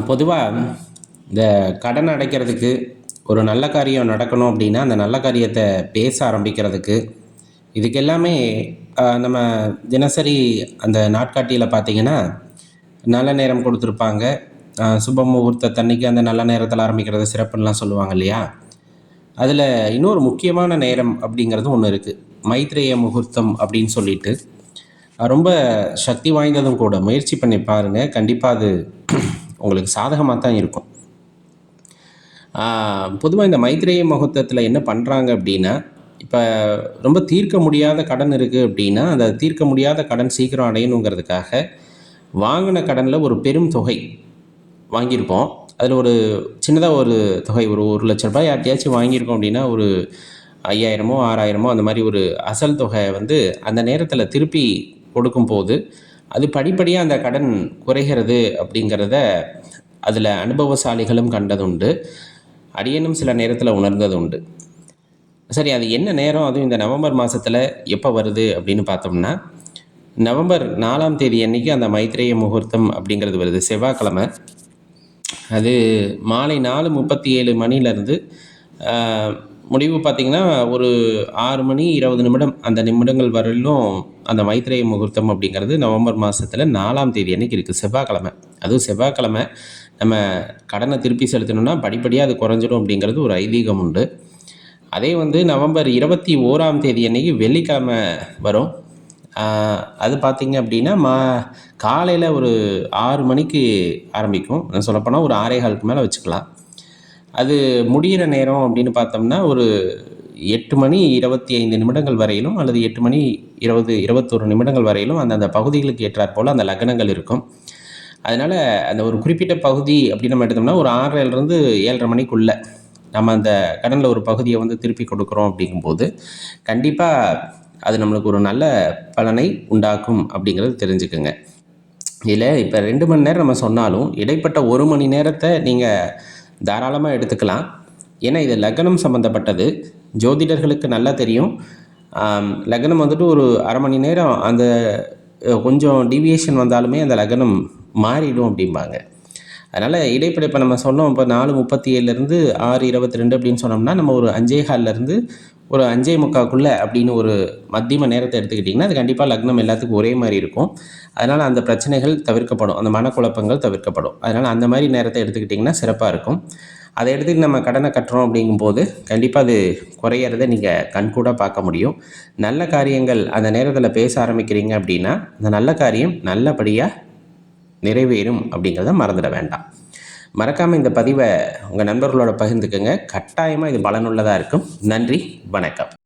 பொதுவாக இந்த கடன் அடைக்கிறதுக்கு ஒரு நல்ல காரியம் நடக்கணும் அப்படின்னா அந்த நல்ல காரியத்தை பேச ஆரம்பிக்கிறதுக்கு இதுக்கு எல்லாமே நம்ம தினசரி அந்த நாட்காட்டியில் பார்த்தீங்கன்னா நல்ல நேரம் கொடுத்துருப்பாங்க. சுப முகூர்த்தத்தன்னைக்கு அந்த நல்ல நேரத்தில் ஆரம்பிக்கிறது சிறப்புன்னெலாம் சொல்லுவாங்க இல்லையா? அதில் இன்னொரு முக்கியமான நேரம் அப்படிங்கிறது ஒன்று இருக்குது. மைத்ரேய முகூர்த்தம் அப்படின்னு சொல்லிட்டு ரொம்ப சக்தி வாய்ந்ததும் கூட. முயற்சி பண்ணி பாருங்கள், கண்டிப்பாக அது உங்களுக்கு சாதகமாக தான் இருக்கும். பொதுவாக இந்த மைத்ரேய முகூர்த்தத்தில் என்ன பண்ணுறாங்க அப்படின்னா, இப்போ ரொம்ப தீர்க்க முடியாத கடன் இருக்குது அப்படின்னா, அந்த தீர்க்க முடியாத கடன் சீக்கிரம் அடையணுங்கிறதுக்காக வாங்கின கடனில் ஒரு பெரும் தொகை வாங்கியிருப்போம். அதில் ஒரு சின்னதாக ஒரு தொகை ஒரு ரூ. 1,00,000 யார்ட்டையாச்சும் வாங்கியிருக்கோம் அப்படின்னா, ஒரு 5,000மோ 6,000மோ அந்த மாதிரி ஒரு அசல் தொகை வந்து அந்த நேரத்தில் திருப்பி கொடுக்கும்போது, அது படிப்படியாக அந்த கடன் குறைகிறது அப்படிங்கிறத அதில் அனுபவசாலிகளும் கண்டதுண்டு. அடியேனும் சில நேரத்தில் உணர்ந்தது உண்டு. சரி, அது என்ன நேரம், அதுவும் இந்த நவம்பர் மாதத்தில் எப்போ வருது அப்படின்னு பார்த்தோம்னா, நவம்பர் 4ஆம் தேதி அன்னைக்கு அந்த மைத்ரேய முகூர்த்தம் அப்படிங்கிறது வருது. செவ்வாய்க்கிழமை. அது மாலை 4:37 மணிலேருந்து முடிவு பார்த்திங்கன்னா ஒரு 6 மணி 20 நிமிடம், அந்த நிமிடங்கள் வரையிலும் அந்த மைத்ரேய முகூர்த்தம் அப்படிங்கிறது நவம்பர் மாதத்தில் 4ஆம் தேதி அன்னைக்கு இருக்குது, செவ்வாய்க்கிழமை. அதுவும் செவ்வாய்க்கிழமை நம்ம கடனை திருப்பி செலுத்தணும்னா படிப்படியாக அது குறைஞ்சிடும் அப்படிங்கிறது ஒரு ஐதீகம் உண்டு. அதே வந்து நவம்பர் 21ஆம் தேதி அன்னைக்கு வெள்ளிக்கிழமை வரும். அது பார்த்திங்க அப்படின்னா காலையில் ஒரு 6 மணிக்கு ஆரம்பிக்கும். சொல்லப்போனால் ஒரு 6:15க்கு மேலே வச்சுக்கலாம். அது முடிகிற நேரம் அப்படின்னு பார்த்தோம்னா ஒரு 8 மணி 25 நிமிடங்கள் வரையிலும், அல்லது 8 மணி 21 நிமிடங்கள் வரையிலும் அந்தந்த பகுதிகளுக்கு ஏற்றாற் போல் அந்த லக்னங்கள் இருக்கும். அதனால் அந்த ஒரு குறிப்பிட்ட பகுதி அப்படின்னு நம்ம எடுத்தோம்னா ஒரு 6:30லேருந்து 7:30 மணிக்குள்ளே நம்ம அந்த கடனில் ஒரு பகுதியை வந்து திருப்பி கொடுக்குறோம் அப்படிங்கும்போது கண்டிப்பாக அது நம்மளுக்கு ஒரு நல்ல பலனை உண்டாக்கும் அப்படிங்கிறது தெரிஞ்சுக்குங்க. இதில் இப்போ 2 மணி நேரம் நம்ம சொன்னாலும் இடைப்பட்ட 1 மணி நேரத்தை நீங்கள் தாராளமாக எடுத்துக்கலாம். ஏன்னா இது லக்னம் சம்மந்தப்பட்டது. ஜோதிடர்களுக்கு நல்லா தெரியும். லக்னம் வந்துட்டு ஒரு அரை மணி நேரம் அந்த கொஞ்சம் டீவியேஷன் வந்தாலுமே அந்த லக்னம் மாறிடும் அப்படிம்பாங்க. அதனால் இடைப்படை இப்போ நம்ம சொன்னோம், இப்போ 4:37லேருந்து 6:22 அப்படின்னு சொன்னோம்னா நம்ம ஒரு 5:15லேருந்து ஒரு 5:45க்குள்ளே அப்படின்னு ஒரு மத்தியம நேரத்தை எடுத்துக்கிட்டிங்கன்னா அது கண்டிப்பாக லக்னம் எல்லாத்துக்கும் ஒரே மாதிரி இருக்கும். அதனால் அந்த பிரச்சனைகள் தவிர்க்கப்படும், அந்த மனக்குழப்பங்கள் தவிர்க்கப்படும். அதனால் அந்த மாதிரி நேரத்தை எடுத்துக்கிட்டிங்கன்னா சிறப்பாக இருக்கும். அதை எடுத்துக்கிட்டு நம்ம கடனை கட்டுறோம் அப்படிங்கும்போது கண்டிப்பாக அது குறையிறத நீங்கள் கண்கூட பார்க்க முடியும். நல்ல காரியங்கள் அந்த நேரத்தில் பேச ஆரம்பிக்கிறீங்க அப்படின்னா அந்த நல்ல காரியம் நல்லபடியாக நிறைவேறும் அப்படிங்கிறத மறந்துட வேண்டாம். மறக்காமல் இந்த பதிவை உங்கள் நண்பர்களோட பகிர்ந்துக்குங்க. கட்டாயமாக இது பலனுள்ளதாக இருக்கும். நன்றி, வணக்கம்.